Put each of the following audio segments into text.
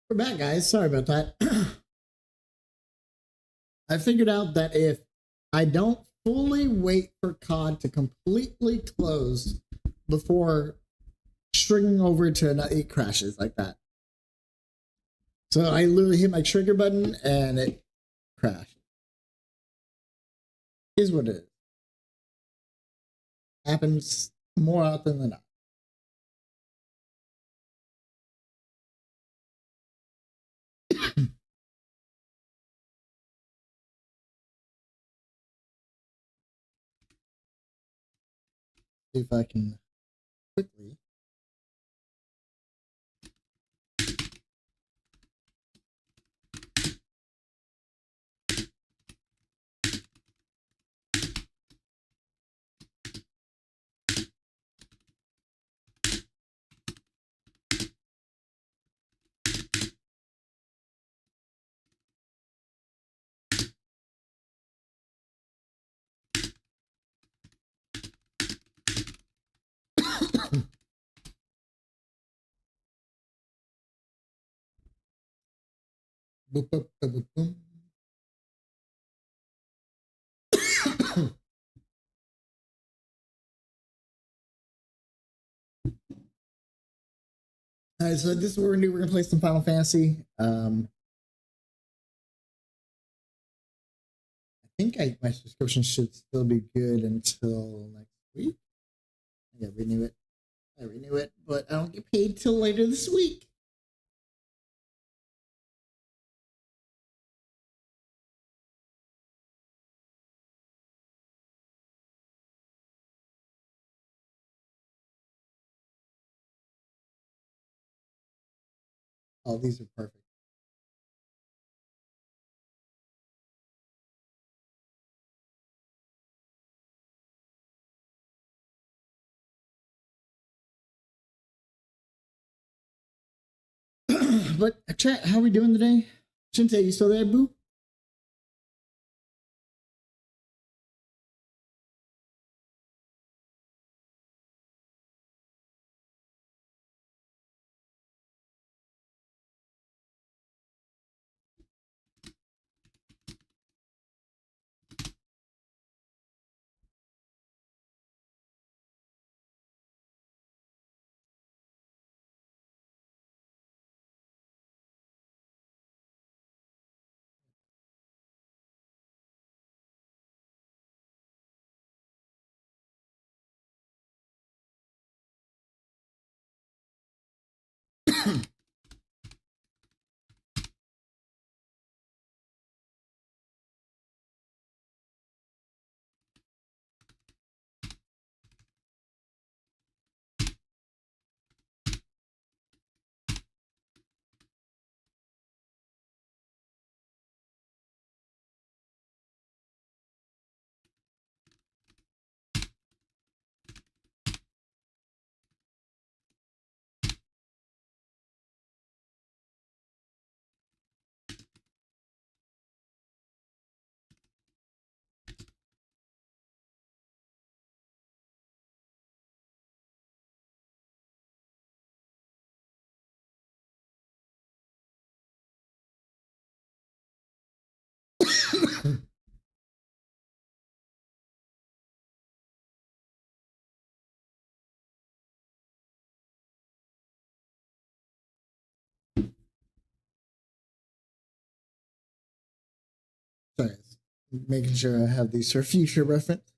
We're back, guys. Sorry about that. I figured out that if I don't fully wait for COD to completely close before stringing over to another, it crashes like that. So I literally hit my trigger button and it crashed. Is what it is. Happens more often than not. See if I can quickly. Boop, boop, boop, boop, boom. All right, so this is what we're gonna do. We're gonna play some Final Fantasy. I think my subscription should still be good until next week. I gotta renew it. I renew it, but I don't get paid till later this week. Oh, these are perfect. But chat, how are we doing today? Shinte, you still there, boo? Sorry, making sure I have these for future reference.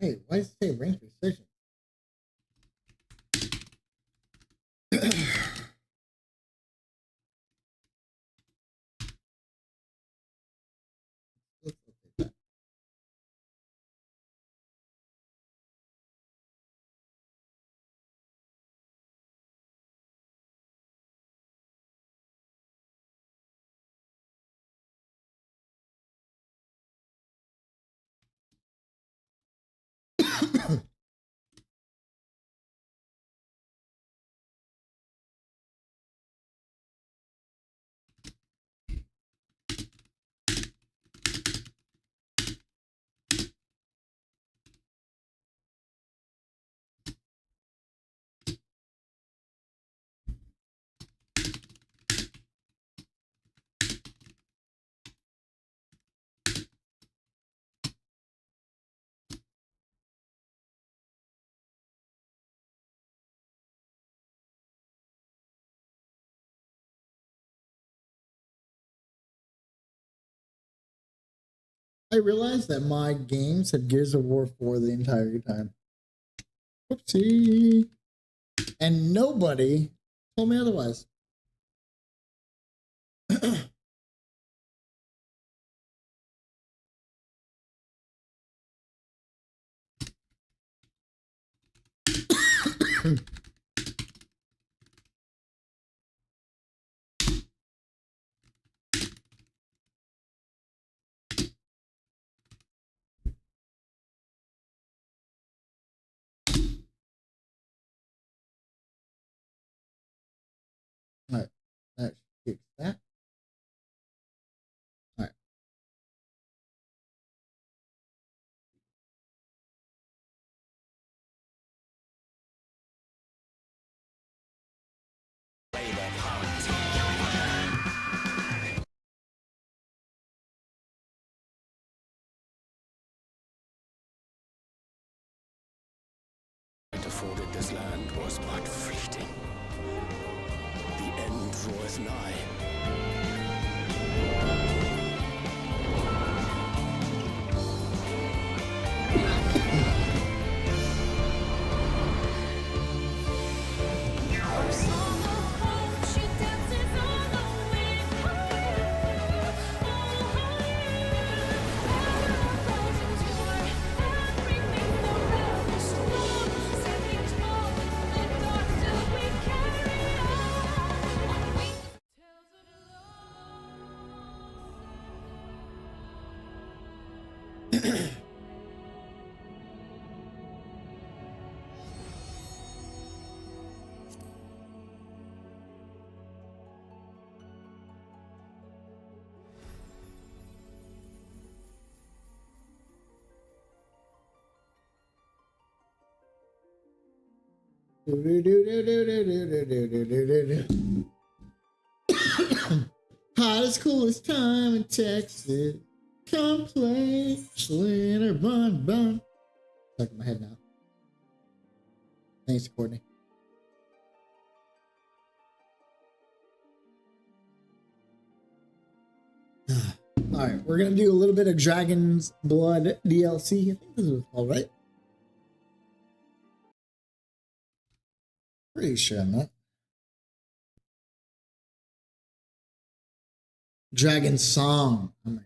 Hey, why does it say rank resurgence? Let's update that. I realized that my games had Gears of War 4 the entire time. Whoopsie. And nobody told me otherwise. All right, let's fix that. All right. Afforded this land was but fleeting. The end draweth nigh. Hottest, coolest time in Texas. Come play Slender Bun Bun. Stuck in my head now. Thanks, Courtney. All right, we're gonna do a little bit of Dragon's Blood DLC. I think this is all right. Pretty sure I'm not. Dragon Song. I'm like,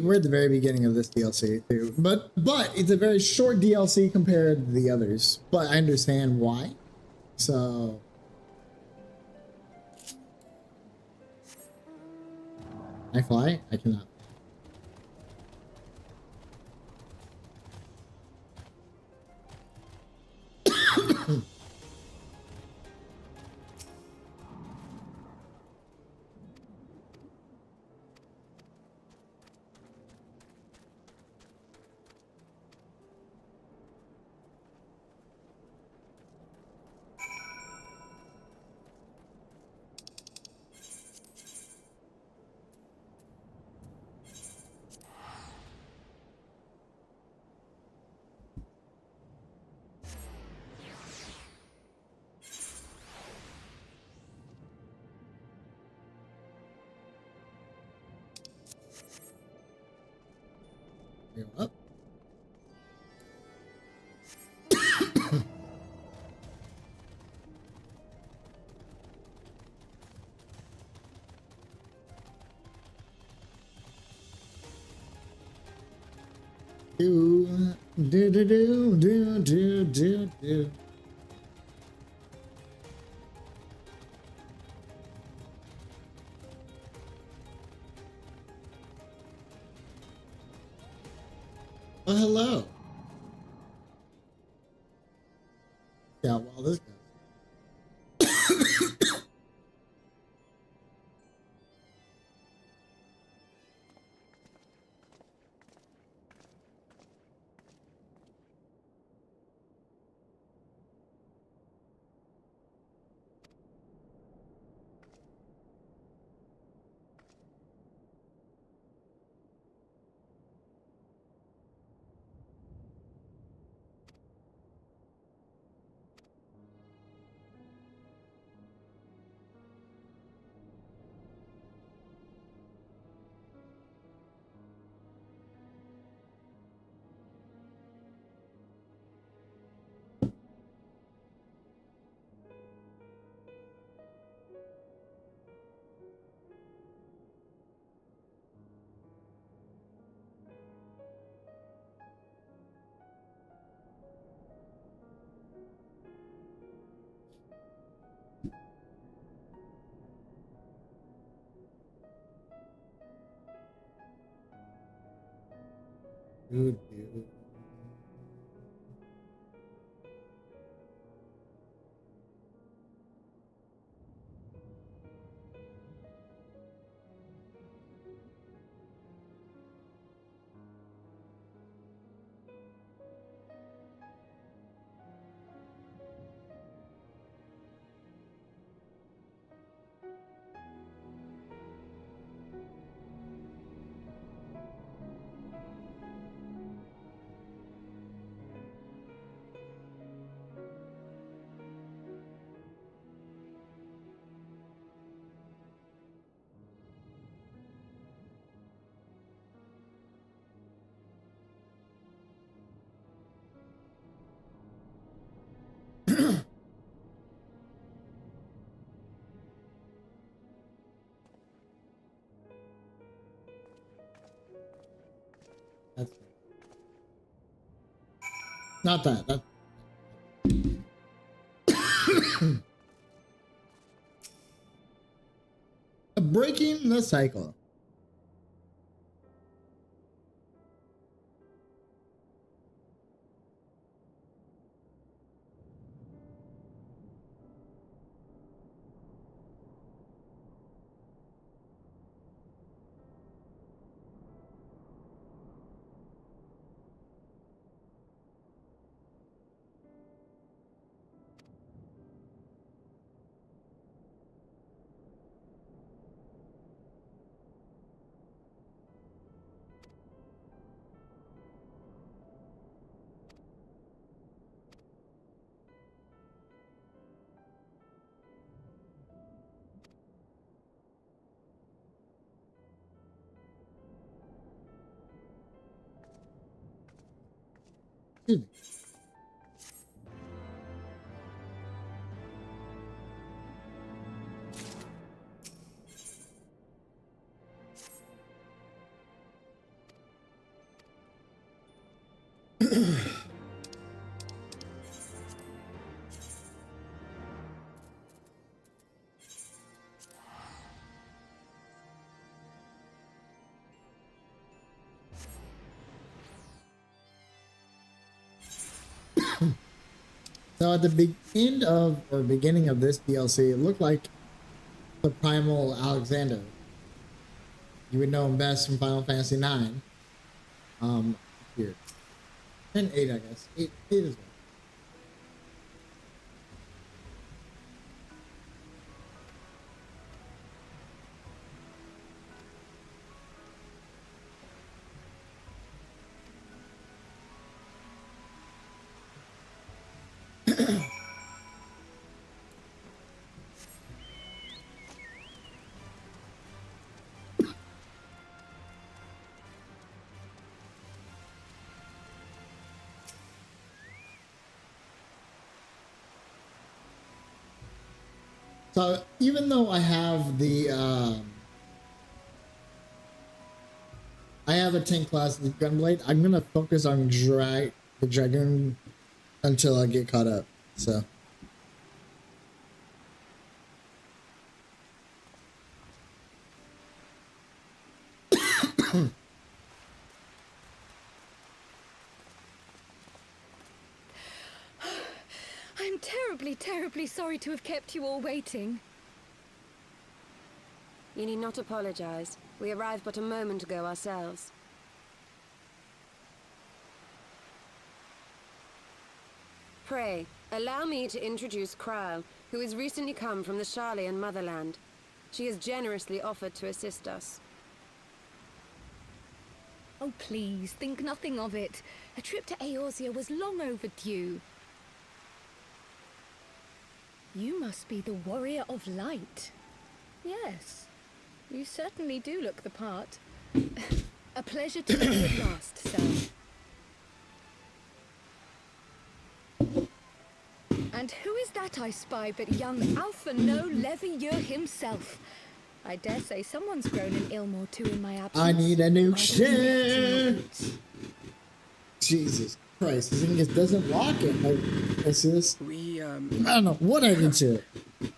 we're at the very beginning of this DLC too, but it's a very short DLC compared to the others. But I understand why. So can I fly? I cannot. Go up. Do. Well, hello. See how well this goes. Do. That's not that. That's breaking the cycle. Excuse me. So at the end of or beginning of this DLC, it looked like the primal Alexander. You would know him best from Final Fantasy 9. Here. And 8, I guess. 8 as well. So even though I have the I have a 10 class gunblade, I'm gonna focus on the dragon until I get caught up. So I'm terribly, terribly sorry to have kept you all waiting. You need not apologize. We arrived but a moment ago ourselves. Pray, allow me to introduce Kryle, who has recently come from the Sharlayan motherland. She has generously offered to assist us. Oh, please, think nothing of it. A trip to Eorzea was long overdue. You must be the Warrior of Light. Yes, you certainly do look the part. A pleasure to meet you at last, sir. And who is that I spy but young Alpha No Levier himself? I dare say someone's grown an ilm or two in my absence. I need a new Might have ship. nicked your boots. Jesus Christ, this thing just doesn't lock it. Like, it's just, I don't know what I did to it.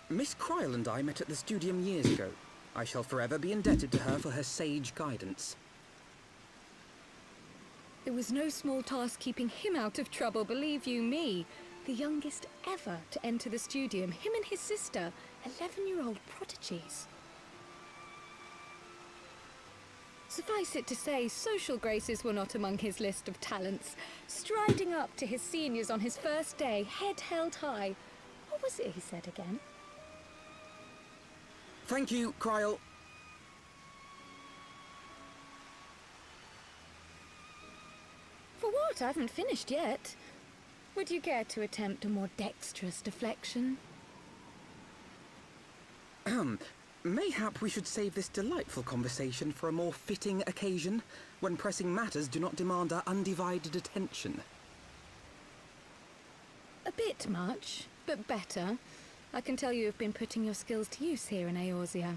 Miss Kryle and I met at the studium years ago. I shall forever be indebted to her for her sage guidance. It was no small task keeping him out of trouble, believe you me. The youngest ever to enter the studium, him and his sister, 11-year-old prodigies. Suffice it to say, social graces were not among his list of talents. Striding up to his seniors on his first day, head held high. What was it he said again? Thank you, Kryle. For what? I haven't finished yet. Would you care to attempt a more dexterous deflection? Mayhap we should save this delightful conversation for a more fitting occasion, when pressing matters do not demand our undivided attention. A bit much, but better. I can tell you have been putting your skills to use here in Eorzea.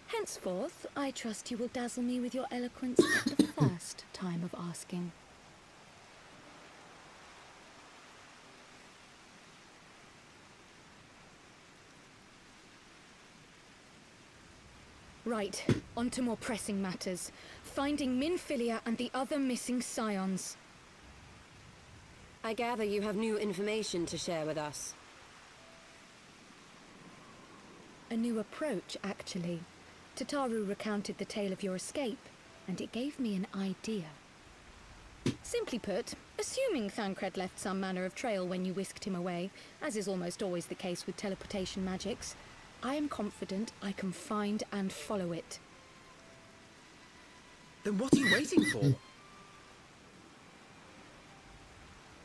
Henceforth, I trust you will dazzle me with your eloquence at the first time of asking. Right, on to more pressing matters. Finding Minfilia and the other missing scions. I gather you have new information to share with us. A new approach, actually. Tataru recounted the tale of your escape, and it gave me an idea. Simply put, assuming Thancred left some manner of trail when you whisked him away, as is almost always the case with teleportation magics, I am confident I can find and follow it. Then what are you waiting for?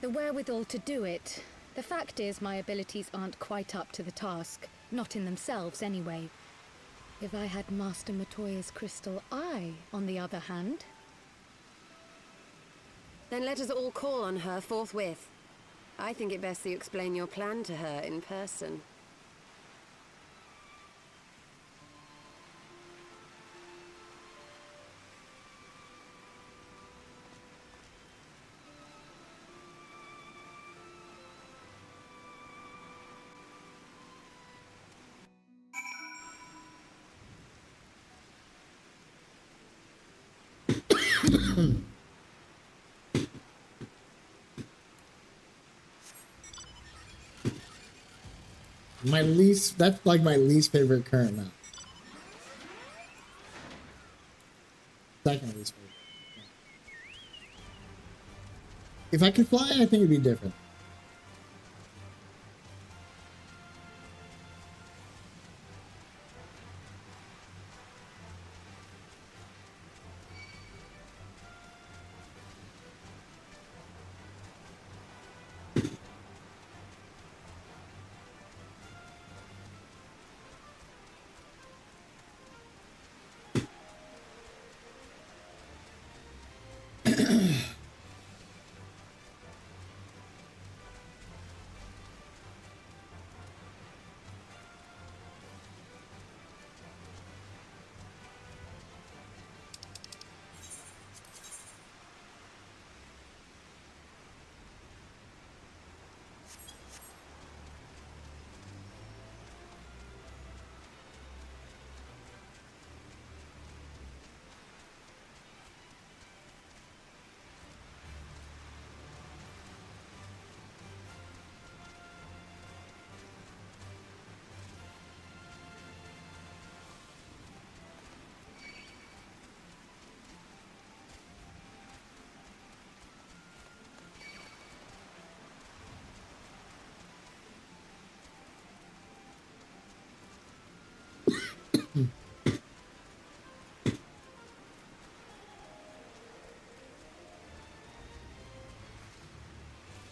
The wherewithal to do it. The fact is, my abilities aren't quite up to the task. Not in themselves, anyway. If I had Master Matoya's crystal eye, on the other hand... Then let us all call on her forthwith. I think it best that you explain your plan to her in person. That's like my least favorite current map. Second least favorite. If I could fly, I think it'd be different.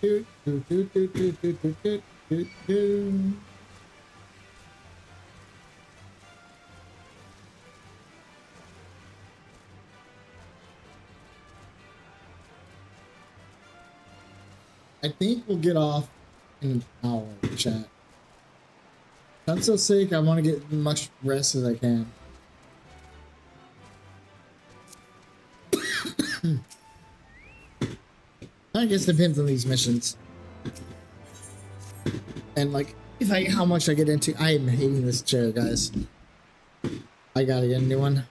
do, do, do, do, do, do, do, do, do, do. I think we'll get off in an hour, chat. I'm so sick, I want to get as much rest as I can. I guess it depends on these missions. And like, how much I get into. I am hating this chair, guys. I gotta get a new one.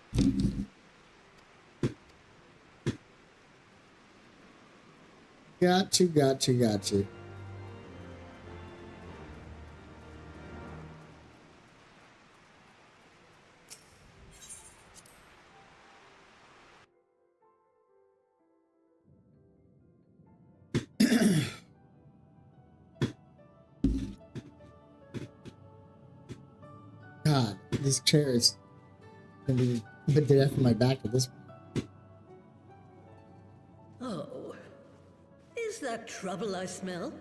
Got to. God, this chair is gonna be a bit death in my back at this point. Oh, is that trouble I smell?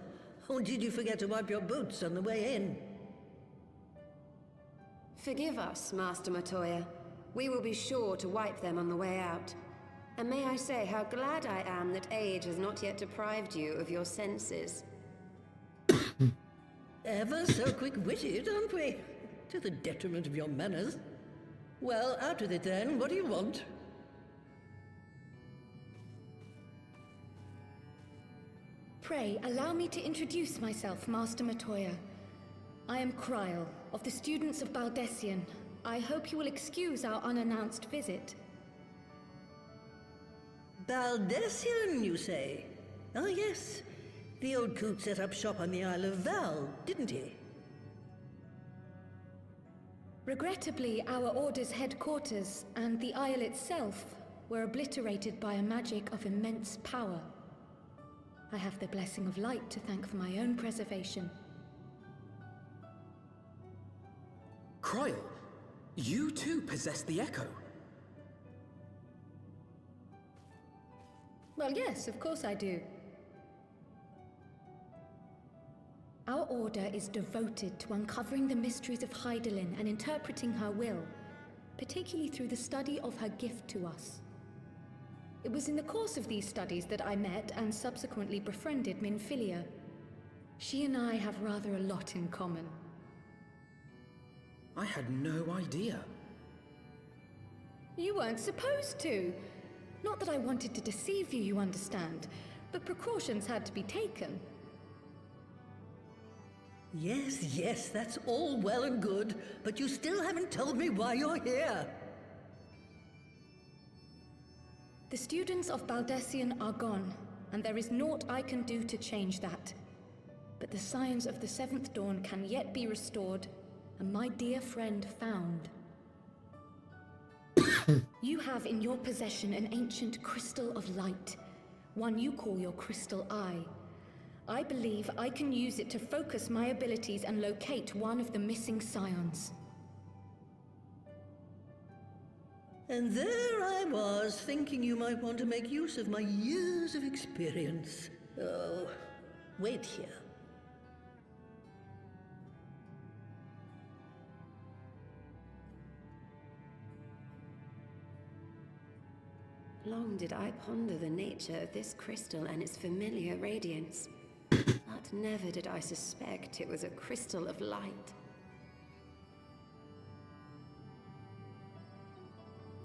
Or did you forget to wipe your boots on the way in? Forgive us, Master Matoya. We will be sure to wipe them on the way out. And may I say how glad I am that age has not yet deprived you of your senses. Ever so quick-witted, aren't we? To the detriment of your manners. Well, out with it then. What do you want? Pray, allow me to introduce myself, Master Matoya. I am Kryl, of the students of Baldessian. I hope you will excuse our unannounced visit. Baldessian, you say? Ah, yes. The old coot set up shop on the Isle of Val, didn't he? Regrettably, our order's headquarters and the Isle itself were obliterated by a magic of immense power. I have the blessing of light to thank for my own preservation. Kryl, you too possess the Echo. Well, yes, of course I do. Our order is devoted to uncovering the mysteries of Hydaelyn and interpreting her will, particularly through the study of her gift to us. It was in the course of these studies that I met and subsequently befriended Minfilia. She and I have rather a lot in common. I had no idea. You weren't supposed to. Not that I wanted to deceive you, you understand, but precautions had to be taken. Yes, that's all well and good, but you still haven't told me why you're here. The students of Baldessian are gone, and there is naught I can do to change that. But the signs of the Seventh Dawn can yet be restored, and my dear friend found. You have in your possession an ancient crystal of light, one you call your crystal eye. I believe I can use it to focus my abilities and locate one of the missing scions. And there I was, thinking you might want to make use of my years of experience. Oh, wait here. Long did I ponder the nature of this crystal and its familiar radiance, but never did I suspect it was a crystal of light.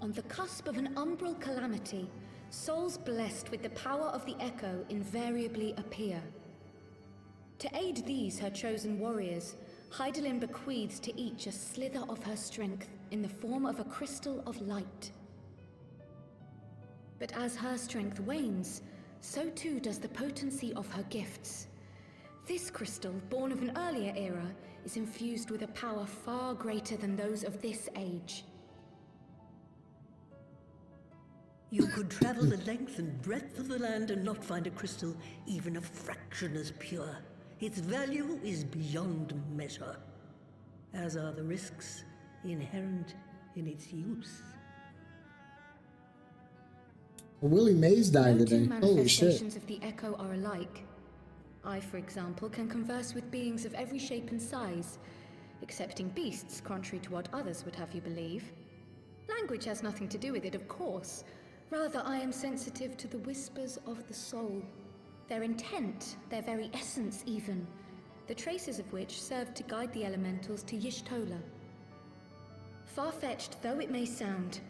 On the cusp of an umbral calamity, souls blessed with the power of the Echo invariably appear. To aid these, her chosen warriors, Hydaelyn bequeaths to each a slither of her strength in the form of a crystal of light. But as her strength wanes, so too does the potency of her gifts. This crystal, born of an earlier era, is infused with a power far greater than those of this age. You could travel the length and breadth of the land and not find a crystal even a fraction as pure. Its value is beyond measure, as are the risks inherent in its use. Willie Mays died No two today. Holy shit. manifestations of the Echo are alike. I, for example, can converse with beings of every shape and size, excepting beasts, contrary to what others would have you believe. Language has nothing to do with it, of course. Rather, I am sensitive to the whispers of the soul. Their intent, their very essence even, the traces of which serve to guide the elementals to Y'shtola. Far-fetched though it may sound,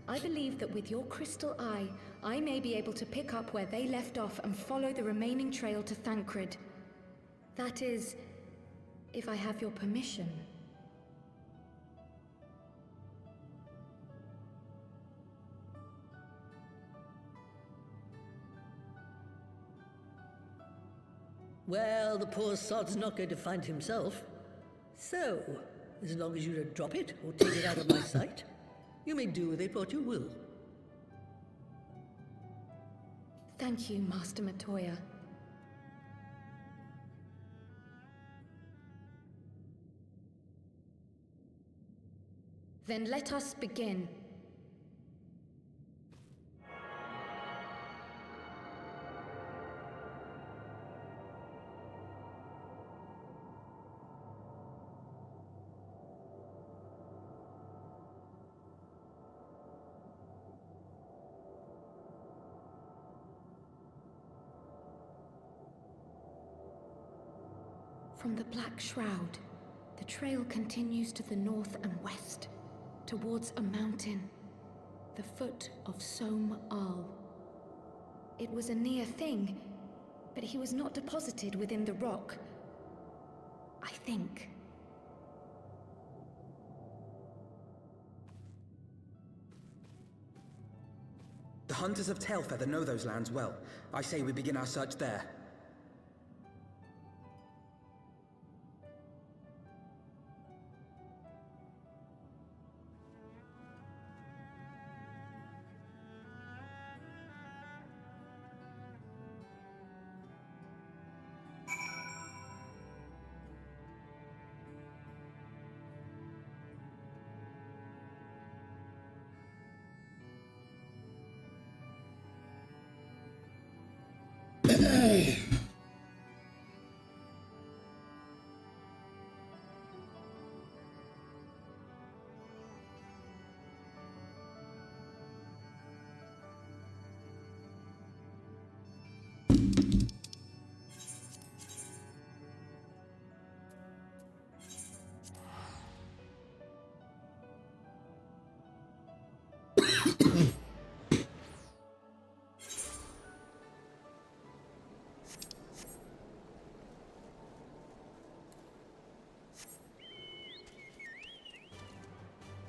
I believe that with your crystal eye, I may be able to pick up where they left off and follow the remaining trail to Thancred. That is, if I have your permission. Well, the poor sod's not going to find himself. So, as long as you don't drop it or take it out of my sight, you may do with it what you will. Thank you, Master Matoya. Then let us begin. From the Black Shroud, the trail continues to the north and west, towards a mountain, the foot of Som Al. It was a near thing, but he was not deposited within the rock. I think. The hunters of Tailfeather know those lands well. I say we begin our search there.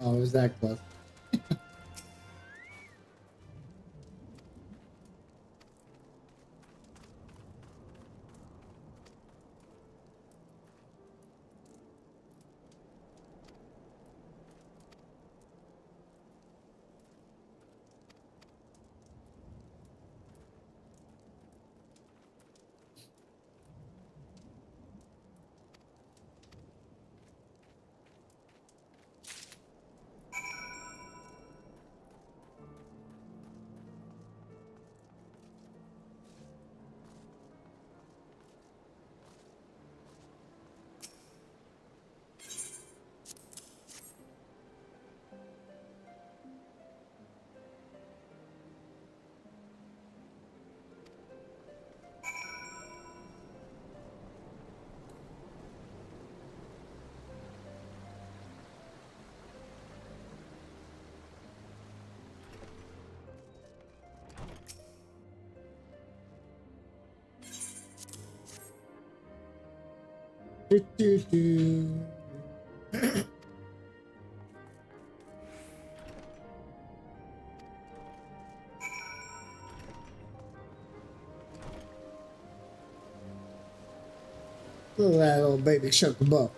Oh, it was that close. Do, do, do. Look at that little baby shark above.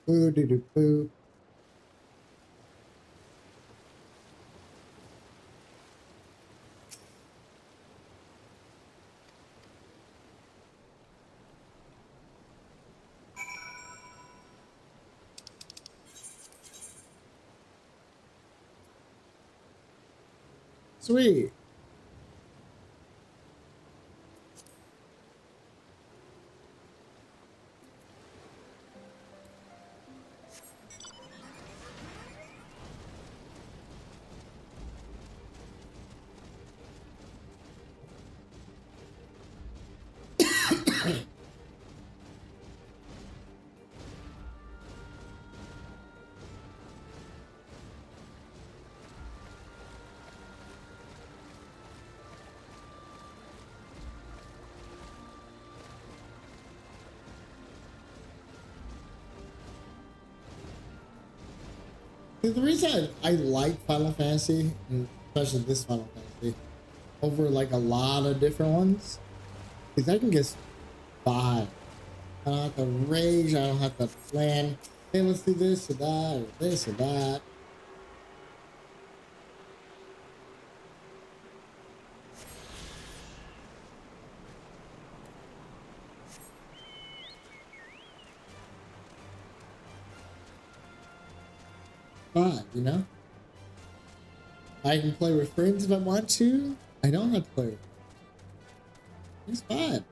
Boo doo doo boo. Sweet. The reason I like Final Fantasy, and especially this Final Fantasy, over like a lot of different ones, is I can just vibe. I don't have to rage. I don't have to plan. Hey, let's do this or that, or this or that. Fun, you know? I can play with friends if I want to. I don't have to play with them. It's fun.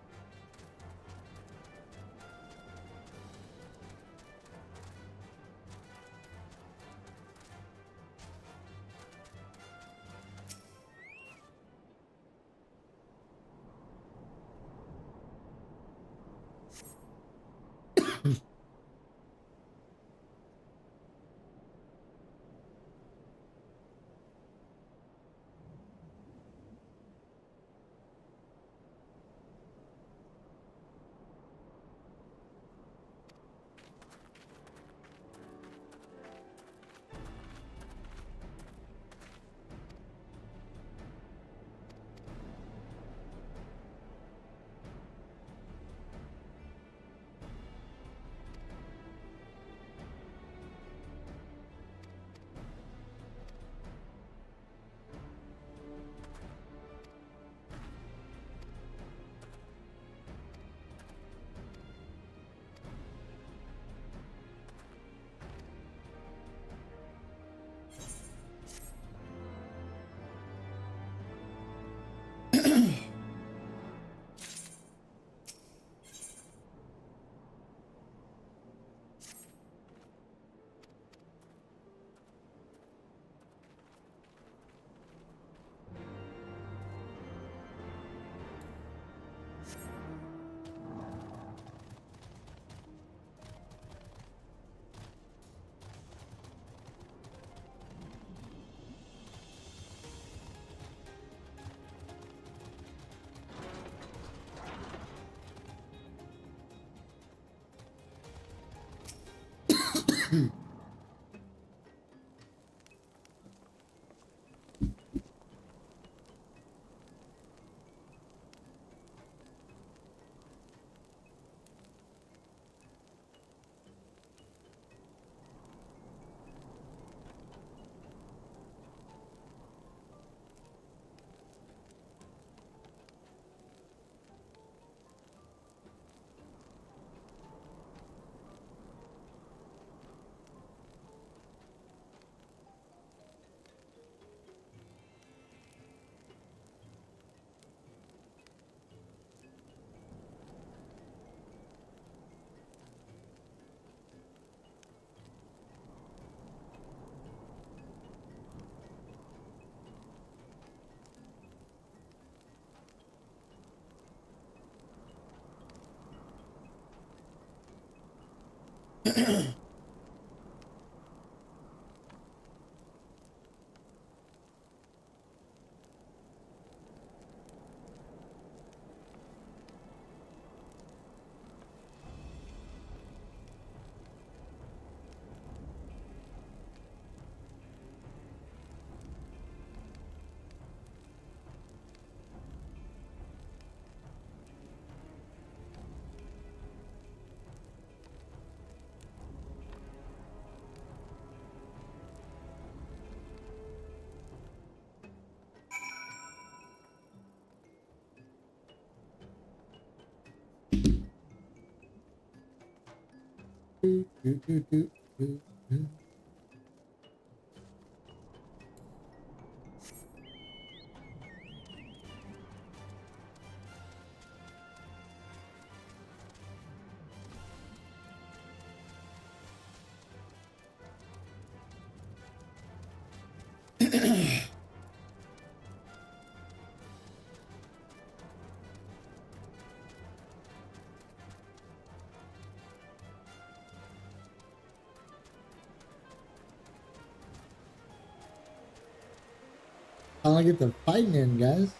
Finally get the fighting in, guys.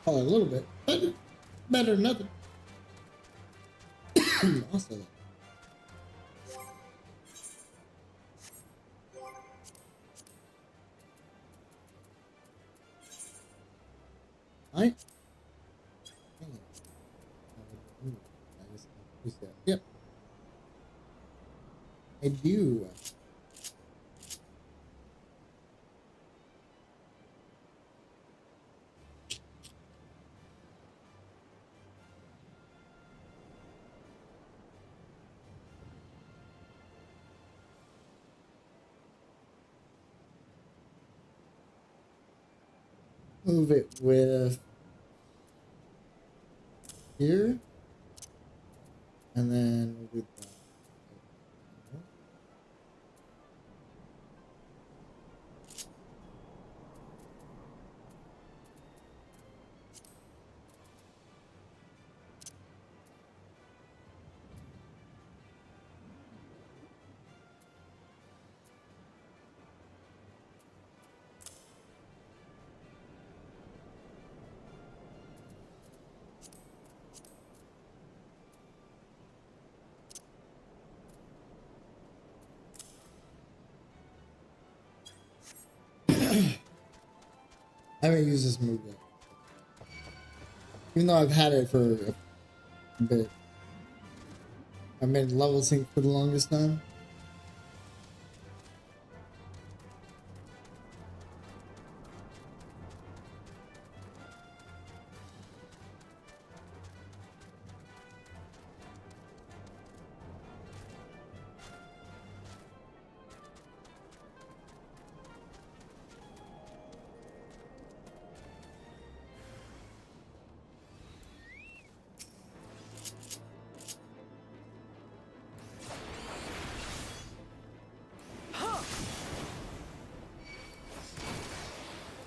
Probably a little bit. Better than nothing. Also, right? Yep. I do. Move it with here, and then we'll do that. I haven't used this move yet. Even though I've had it for a bit. I've made level sync for the longest time.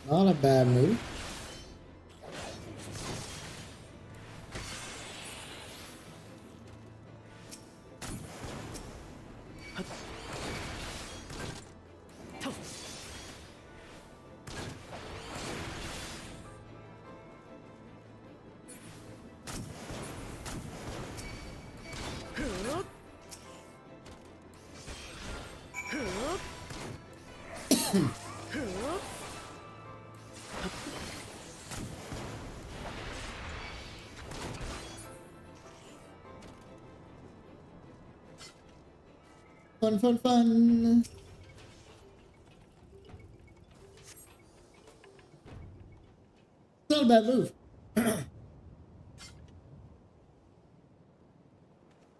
Not a bad move. Fun, fun, fun. It's not a bad move.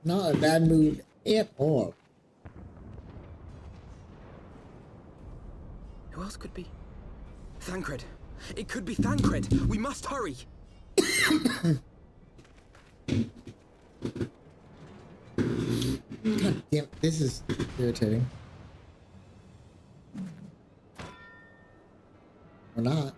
Not a bad move at all. Who else could be? Thancred. It could be Thancred. We must hurry. God damn, this is irritating. Or not.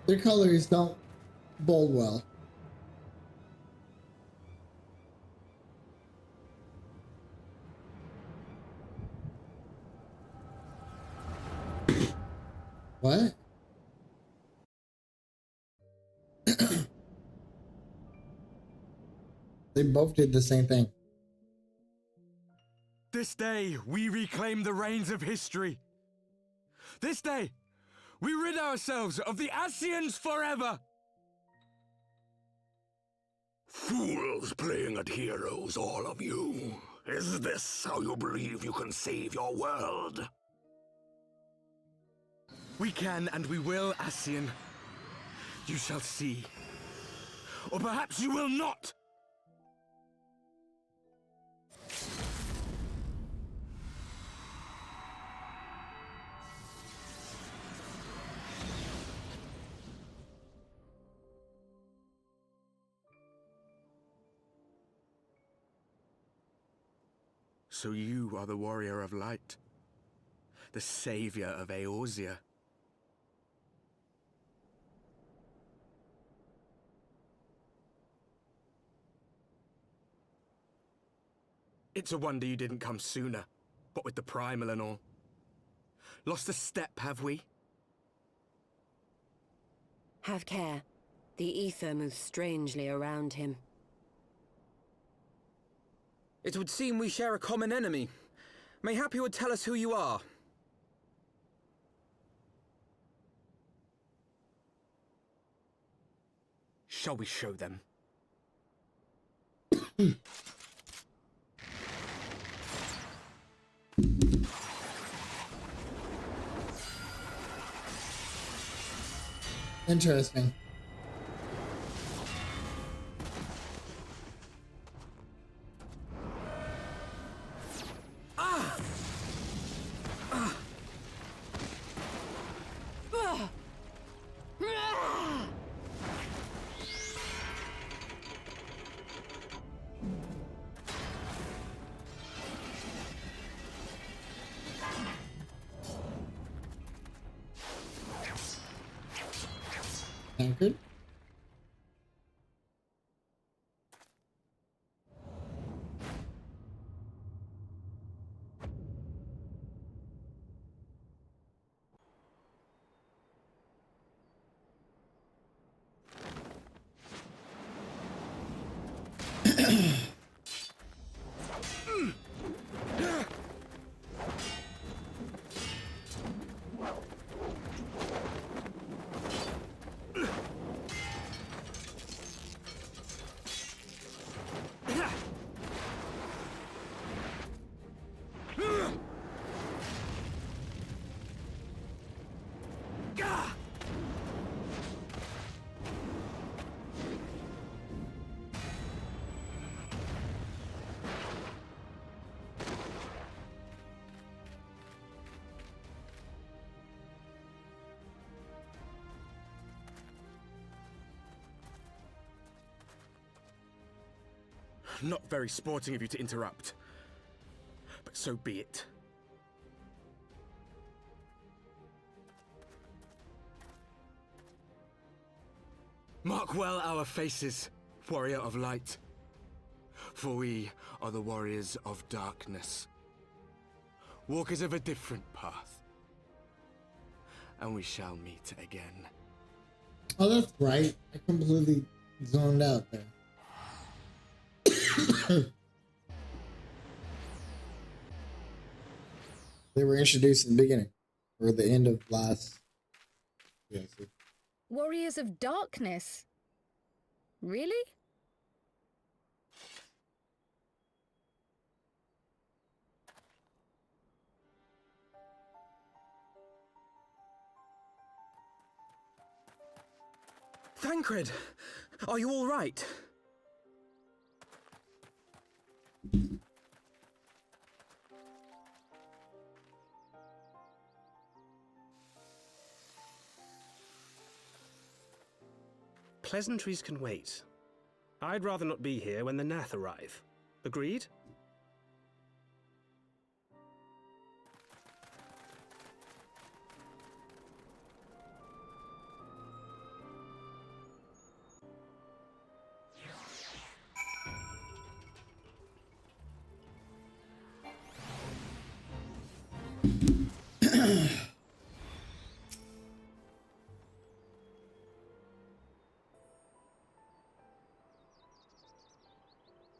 Their colors don't bode well. What? They both did the same thing. This day, we reclaim the reins of history. This day, we rid ourselves of the Ascians forever. Fools playing at heroes, all of you. Is this how you believe you can save your world? We can and we will, Ascian. You shall see. Or perhaps you will not! So you are the warrior of light, the savior of Eorzea. It's a wonder you didn't come sooner, what with the primal and all. Lost a step, have we? Have care. The ether moves strangely around him. It would seem we share a common enemy. Mayhap you would tell us who you are. Shall we show them? Interesting. Anchored. Not very sporting of you to interrupt, but so be it. Mark well our faces, warrior of light, for we are the warriors of darkness, walkers of a different path, and we shall meet again. Oh, that's right. I completely zoned out there. They were introduced in the beginning, or the end of last. Yes. Warriors of Darkness? Really? Thancred, are you all right? Pleasantries can wait. I'd rather not be here when the Nath arrive. Agreed?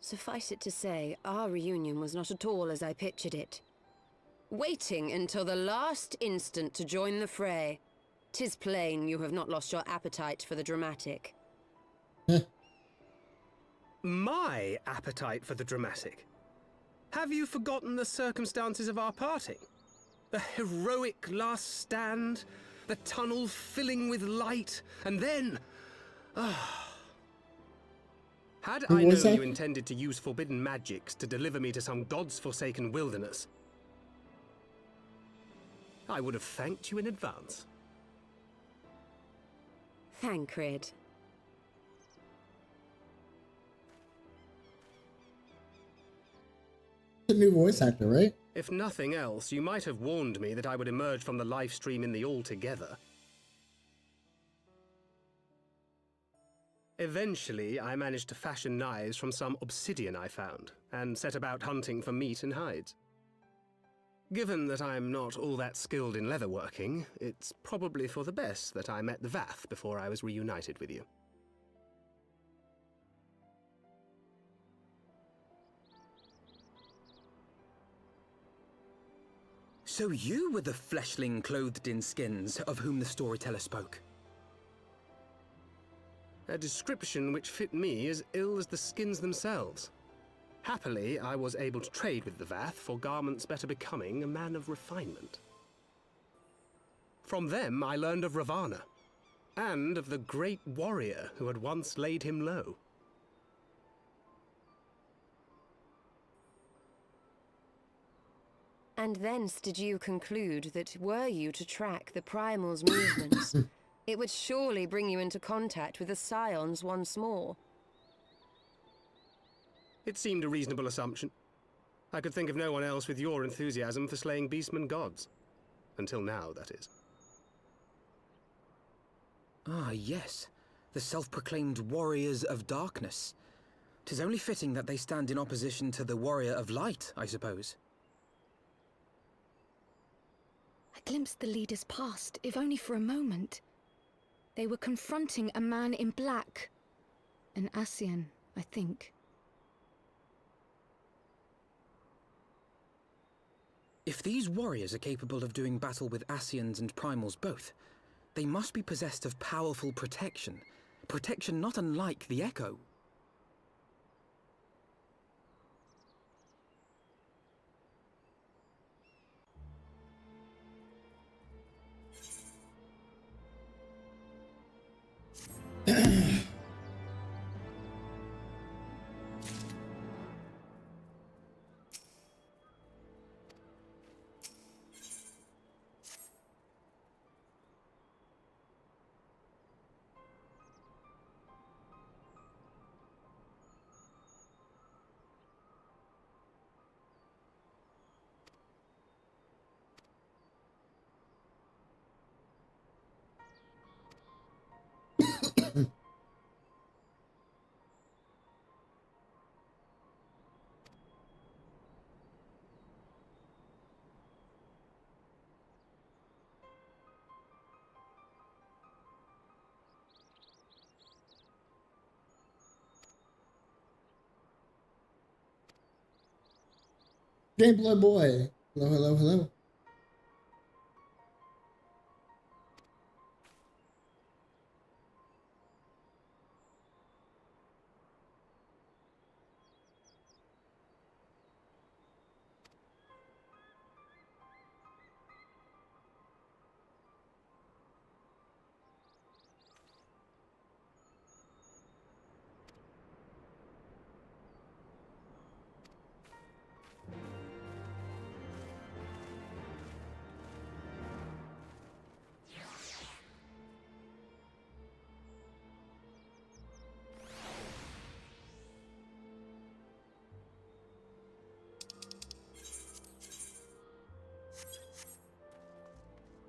Suffice it to say, our reunion was not at all as I pictured it. Waiting until the last instant to join the fray. 'Tis plain you have not lost your appetite for the dramatic. My appetite for the dramatic? Have you forgotten the circumstances of our parting? The heroic last stand, the tunnel filling with light, and then... Had I known you intended to use forbidden magics to deliver me to some god's-forsaken wilderness, I would have thanked you in advance. Thancred. The new voice actor, right? If nothing else, you might have warned me that I would emerge from the live stream in the altogether. Eventually, I managed to fashion knives from some obsidian I found, and set about hunting for meat and hides. Given that I'm not all that skilled in leatherworking, it's probably for the best that I met the Vath before I was reunited with you. So you were the fleshling clothed in skins of whom the storyteller spoke? A description which fit me as ill as the skins themselves. Happily, I was able to trade with the Vath for garments better becoming a man of refinement. From them I learned of Ravana, and of the great warrior who had once laid him low. And thence did you conclude that were you to track the Primal's movements, it would surely bring you into contact with the Scions once more. It seemed a reasonable assumption. I could think of no one else with your enthusiasm for slaying beastmen gods. Until now, that is. Ah, yes. The self-proclaimed warriors of darkness. 'Tis only fitting that they stand in opposition to the warrior of light, I suppose. I glimpsed the leaders past, if only for a moment. They were confronting a man in black. An Ascian, I think. If these warriors are capable of doing battle with Ascians and Primals both, they must be possessed of powerful protection. Protection not unlike the Echo. Gameplay boy. Hello, hello, hello.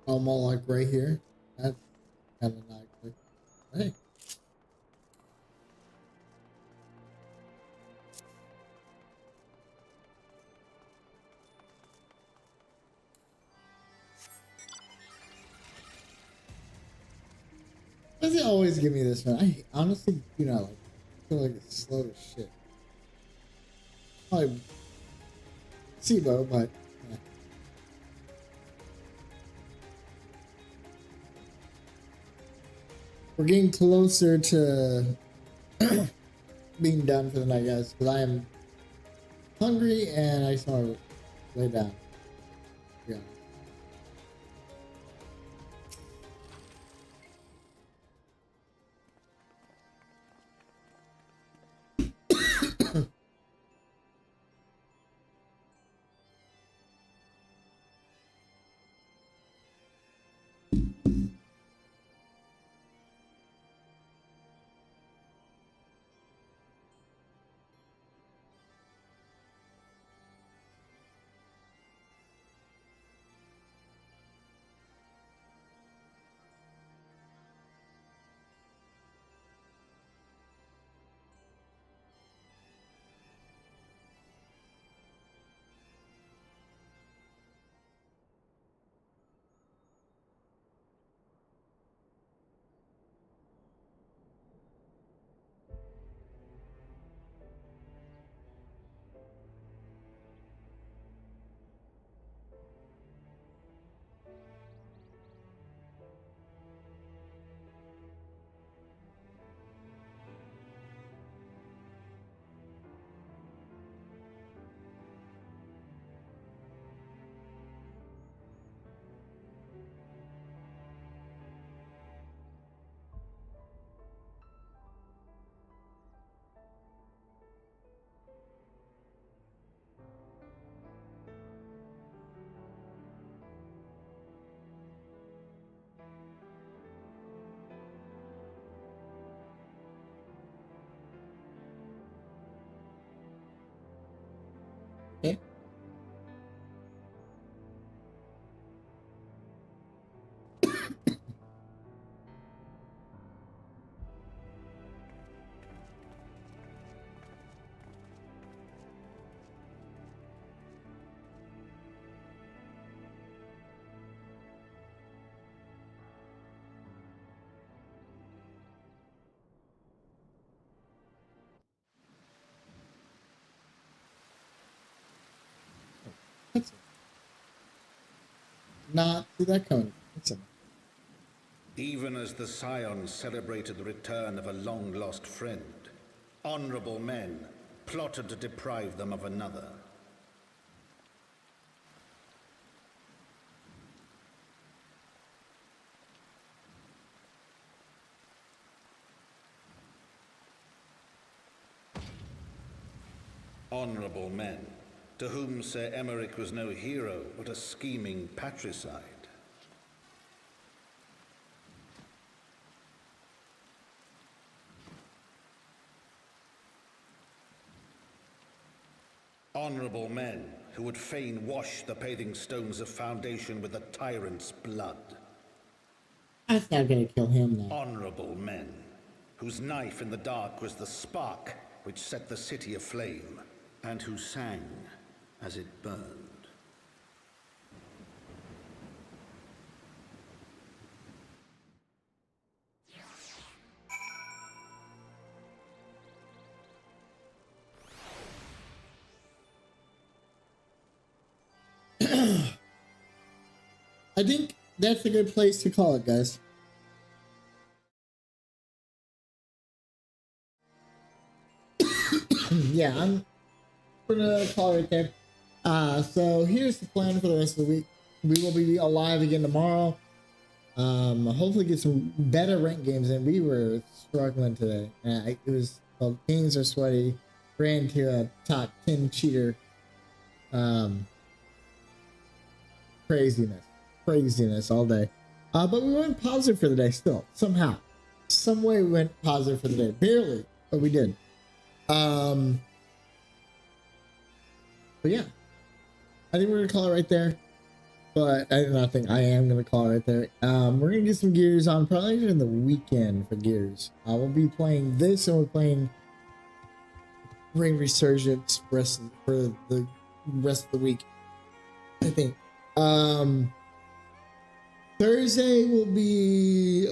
I'm all like right here. That's kind of not good. Hey. Does it always give me this one? I honestly, like, feel like it's slow as shit. Probably SIBO, but yeah. We're getting closer to being done for the night, guys, because I am hungry and I just want to lay down. Yeah. Okay. Not see that coming. Even as the Scions celebrated the return of a long-lost friend, honorable men plotted to deprive them of another. Honorable men, to whom Sir Emeric was no hero, but a scheming patricide. Honorable men who would fain wash the paving stones of foundation with the tyrant's blood. That's not gonna kill him, though. Honorable men whose knife in the dark was the spark which set the city aflame, and who sang as it burned. I think that's a good place to call it, guys. Yeah, I'm gonna call it right there. So here's the plan for the rest of the week. We will be alive again tomorrow. Hopefully get some better ranked games in. We were struggling today. Games are sweaty. Ran to a top 10 cheater. Craziness all day. But we went positive for the day still. Somehow. Some way we went positive for the day. Barely, but we did. But yeah. I think we're gonna call it right there. But I am gonna call it right there. We're gonna get some gears on probably in the weekend for gears. We'll be playing this and we're playing Resurgence for the rest of the week, I think. Thursday will be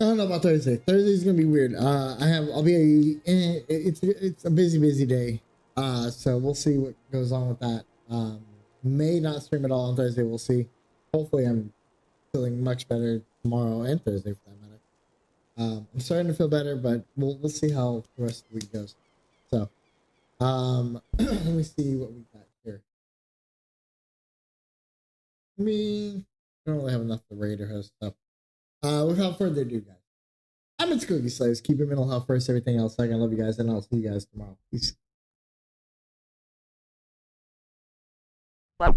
don't know about Thursday. Thursday's gonna be weird. It's a busy day. So we'll see what goes on with that. May not stream at all on Thursday. We'll see. Hopefully, I'm feeling much better tomorrow and Thursday for that matter. I'm starting to feel better, but we'll see how the rest of the week goes. So, let me see what we got here. I don't really have enough to raid or host stuff. Without further ado, guys, I'm It's Cookie Slaves. Keep your mental health first, everything else second. I love you guys, and I'll see you guys tomorrow. Peace. What?